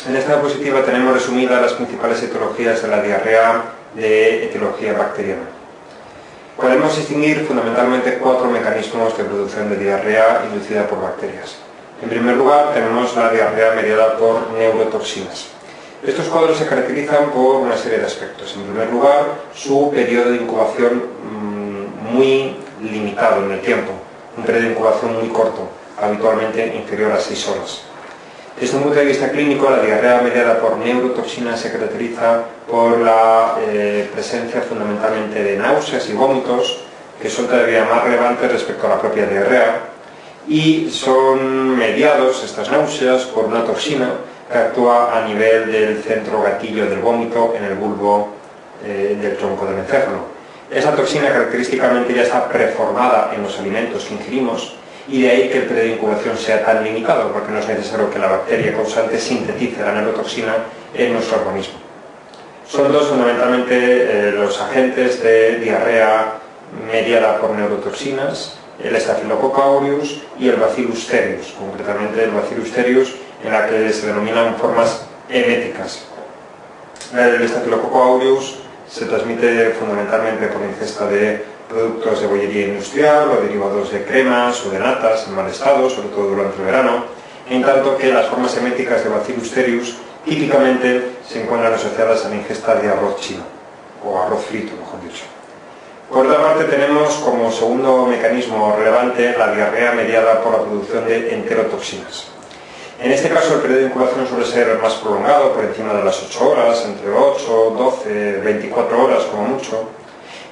En esta diapositiva tenemos resumidas las principales etiologías de la diarrea de etiología bacteriana. Podemos distinguir fundamentalmente 4 mecanismos de producción de diarrea inducida por bacterias. En primer lugar, tenemos la diarrea mediada por neurotoxinas. Estos cuadros se caracterizan por una serie de aspectos. En primer lugar, su periodo de incubación muy limitado en el tiempo, un periodo de incubación muy corto, habitualmente inferior a 6 horas. Desde un punto de vista clínico, la diarrea mediada por neurotoxinas se caracteriza por la presencia fundamentalmente de náuseas y vómitos, que son todavía más relevantes respecto a la propia diarrea, y son mediados estas náuseas por una toxina que actúa a nivel del centro gatillo del vómito en el bulbo del tronco del encéfalo. Esa toxina característicamente ya está preformada en los alimentos que ingerimos, y de ahí que el periodo de incubación sea tan limitado, porque no es necesario que la bacteria causante sintetice la neurotoxina en nuestro organismo. Son dos fundamentalmente los agentes de diarrea mediada por neurotoxinas, el Staphylococcus aureus y el Bacillus cereus, concretamente el Bacillus cereus, en la que se denominan formas eméticas. El Staphylococcus aureus se transmite fundamentalmente por ingesta de productos de bollería industrial o derivados de cremas o de natas en mal estado, sobre todo durante el verano, en tanto que las formas eméticas de Bacillus cereus típicamente se encuentran asociadas a la ingesta de arroz chino, o arroz frito, mejor dicho. Por otra parte, tenemos como segundo mecanismo relevante la diarrea mediada por la producción de enterotoxinas. En este caso, el periodo de incubación suele ser más prolongado, por encima de las 8 horas, entre 8, 12, 24 horas como mucho,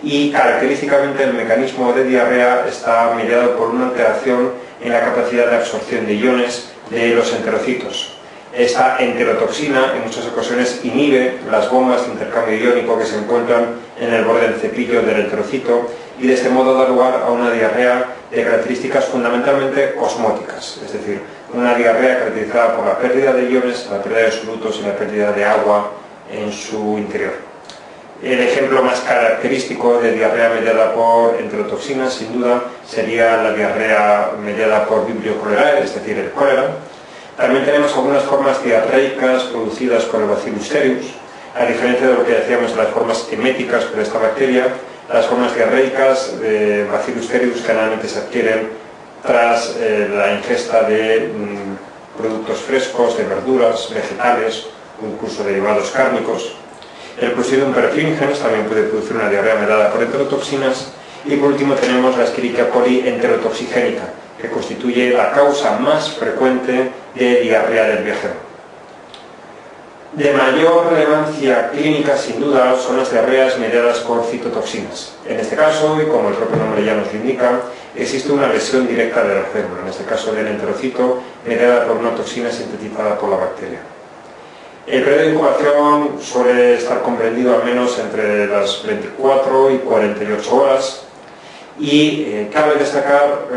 y característicamente el mecanismo de diarrea está mediado por una alteración en la capacidad de absorción de iones de los enterocitos. Esta enterotoxina en muchas ocasiones inhibe las bombas de intercambio iónico que se encuentran en el borde del cepillo del enterocito y de este modo da lugar a una diarrea de características fundamentalmente osmóticas, es decir, una diarrea caracterizada por la pérdida de iones, la pérdida de solutos y la pérdida de agua en su interior. El ejemplo más característico de diarrea mediada por enterotoxinas, sin duda, sería la diarrea mediada por Vibrio cholerae, es decir, el cólera. También tenemos algunas formas diarreicas producidas por el Bacillus cereus. A diferencia de lo que decíamos de las formas eméticas por esta bacteria, las formas diarreicas de Bacillus cereus generalmente se adquieren tras la ingesta de productos frescos, de verduras, vegetales o incluso derivados cárnicos. El Clostridium perfringens también puede producir una diarrea mediada por enterotoxinas. Y por último tenemos la Escherichia coli enterotoxigénica, que constituye la causa más frecuente de diarrea del viajero. De mayor relevancia clínica, sin duda, son las diarreas mediadas por citotoxinas. En este caso, y como el propio nombre ya nos lo indica, existe una lesión directa de la célula, en este caso del enterocito, mediada por una toxina sintetizada por la bacteria. El periodo de incubación suele estar comprendido al menos entre las 24 y 48 horas y cabe destacar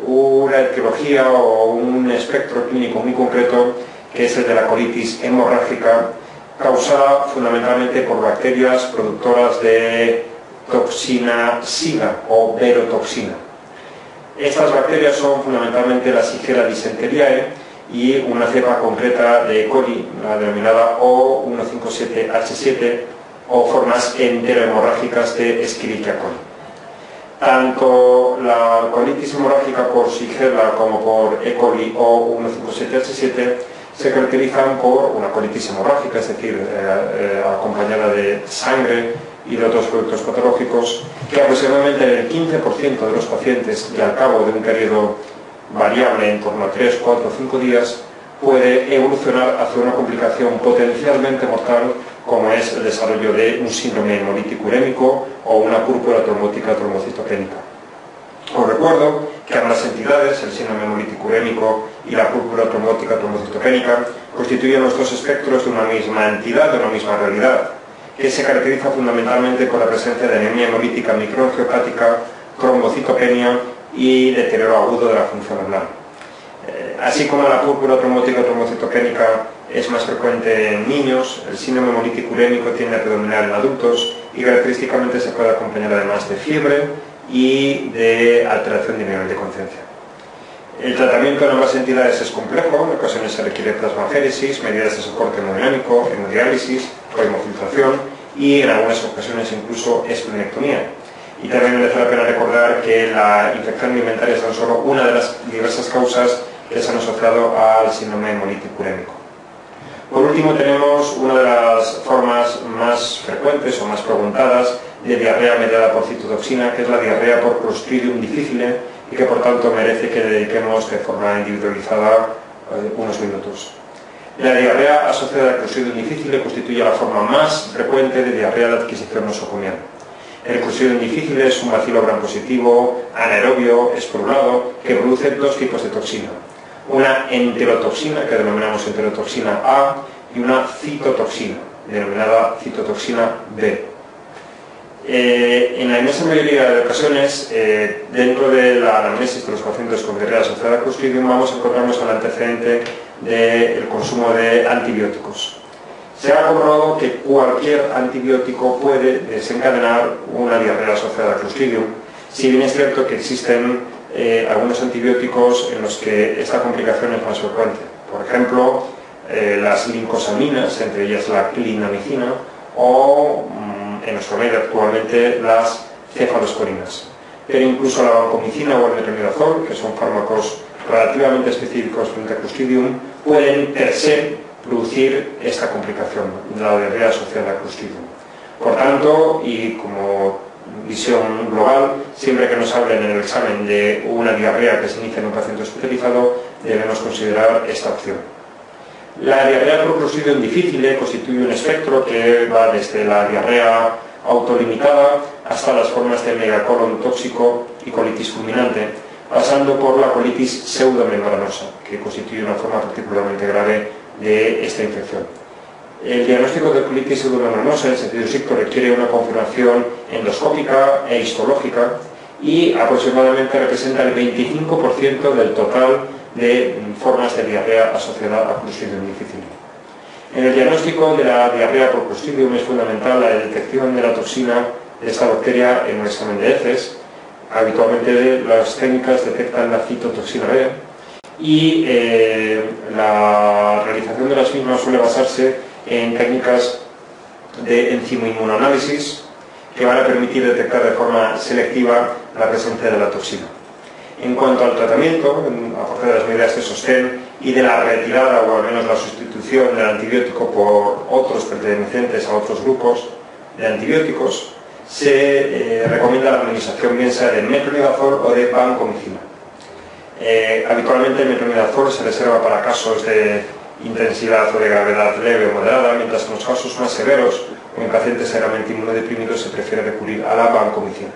una etiología o un espectro clínico muy concreto, que es el de la colitis hemorrágica, causada fundamentalmente por bacterias productoras de toxina SIGA o verotoxina. Estas bacterias son fundamentalmente la Shigella dysenteriae y una cepa concreta de E. coli, la denominada O157H7, o formas enterohemorrágicas de Escherichia coli. Tanto la colitis hemorrágica por Shigella como por E. coli o 157H7 se caracterizan por una colitis hemorrágica, es decir, acompañada de sangre y de otros productos patológicos, que aproximadamente en el 15% de los pacientes, y al cabo de un periodo variable en torno a 3, 4 o 5 días, puede evolucionar hacia una complicación potencialmente mortal, como es el desarrollo de un síndrome hemolítico urémico o una púrpura trombótica trombocitopénica. Os recuerdo que ambas entidades, el síndrome hemolítico urémico y la púrpura trombótica trombocitopénica, constituyen los dos espectros de una misma entidad, de una misma realidad, que se caracteriza fundamentalmente por la presencia de anemia hemolítica microangiopática, trombocitopenia y deterioro agudo de la función renal. Así como la púrpura trombótica trombocitopénica es más frecuente en niños, el síndrome hemolítico urémico tiende a predominar en adultos y característicamente se puede acompañar además de fiebre y de alteración de nivel de conciencia. El tratamiento en ambas entidades es complejo, en ocasiones se requiere plasmaféresis, medidas de soporte hemodinámico, hemodiálisis, hemofiltración y en algunas ocasiones incluso esplenectomía. Y también merece la pena recordar que la infección alimentaria es tan solo una de las diversas causas que se han asociado al síndrome hemolítico urémico. Por último, tenemos una de las formas más frecuentes o más preguntadas de diarrea mediada por citotoxina, que es la diarrea por Clostridium difficile, y que por tanto merece que dediquemos de forma individualizada unos minutos. La diarrea asociada a Clostridium difficile constituye la forma más frecuente de diarrea de adquisición nosocomial. El Clostridium difficile es un bacilo gram positivo, anaerobio, esporulado, que produce dos tipos de toxina. Una enterotoxina, que denominamos enterotoxina A, y una citotoxina, denominada citotoxina B. En la inmensa mayoría de ocasiones, dentro de la anamnesis de los pacientes con diarrea asociada a Clostridium, vamos a encontrarnos el antecedente del consumo de antibióticos. Se ha comprobado que cualquier antibiótico puede desencadenar una diarrea asociada a Clostridium, si bien es cierto que existen algunos antibióticos en los que esta complicación es más frecuente. Por ejemplo, las lincosaminas, entre ellas la clindamicina, o en nuestro medio actualmente las cefalosporinas. Pero incluso la vancomicina o el metronidazol, que son fármacos relativamente específicos frente a Clostridium, pueden per se producir esta complicación, la diarrea asociada a Clostridium. Por tanto, y como visión global, siempre que nos hablen en el examen de una diarrea que se inicia en un paciente hospitalizado, debemos considerar esta opción. La diarrea por Clostridium difficile constituye un espectro que va desde la diarrea autolimitada hasta las formas de megacolon tóxico y colitis fulminante, pasando por la colitis pseudomembranosa, que constituye una forma particularmente grave de esta infección. El diagnóstico de colitis pseudomembranosa en sentido estricto requiere una confirmación endoscópica e histológica y aproximadamente representa el 25% del total de formas de diarrea asociada a Clostridium difficile. En el diagnóstico de la diarrea por Clostridium es fundamental la detección de la toxina de esta bacteria en un examen de heces. Habitualmente las técnicas detectan la citotoxina B y la realización de las mismas suele basarse en técnicas de enzimoinmunoanálisis que van a permitir detectar de forma selectiva la presencia de la toxina. En cuanto al tratamiento, aparte de las medidas de sostén y de la retirada o al menos la sustitución del antibiótico por otros pertenecientes a otros grupos de antibióticos, se recomienda la administración bien sea de metronidazol o de vancomicina. Habitualmente el metronidazol se reserva para casos de intensidad o de gravedad leve o moderada, mientras que en los casos más severos o en pacientes severamente inmunodeprimidos se prefiere recurrir a la vancomicina.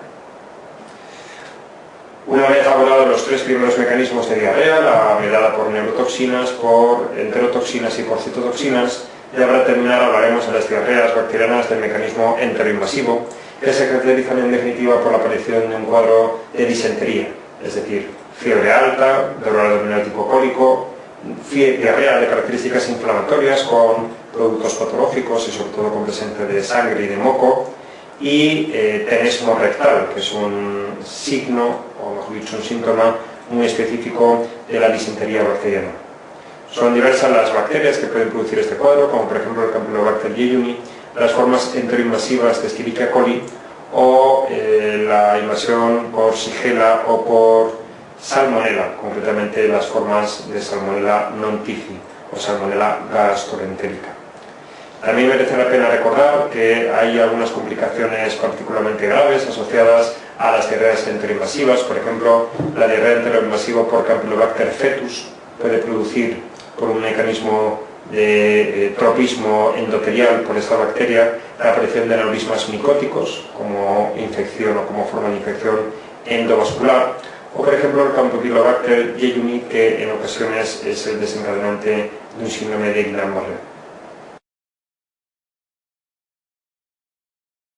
Una vez abordado los tres primeros mecanismos de diarrea, la mediada por neurotoxinas, por enterotoxinas y por citotoxinas, ya para terminar hablaremos de las diarreas bacterianas del mecanismo enteroinvasivo, que se caracterizan en definitiva por la aparición de un cuadro de disentería, es decir, fiebre alta, dolor abdominal tipo cólico, diarrea de características inflamatorias con productos patológicos y sobre todo con presencia de sangre y de moco, y tenesmo rectal, que es un signo, o mejor dicho, un síntoma muy específico de la disentería bacteriana. Son diversas las bacterias que pueden producir este cuadro, como por ejemplo el Campylobacter jejuni, las formas enteroinvasivas de Escherichia coli o la invasión por Shigella o por Salmonella, concretamente las formas de Salmonella non tifi o Salmonella gastroenterica. También merece la pena recordar que hay algunas complicaciones particularmente graves asociadas a las diarreas enteroinvasivas. Por ejemplo, la diarrea enteroinvasiva por Campylobacter fetus puede producir por un mecanismo de tropismo endotelial por esta bacteria la aparición de aneurismas micóticos como infección o como forma de infección endovascular, o por ejemplo el Campylobacter jejuni, que en ocasiones es el desencadenante de un síndrome de Guillain-Barré.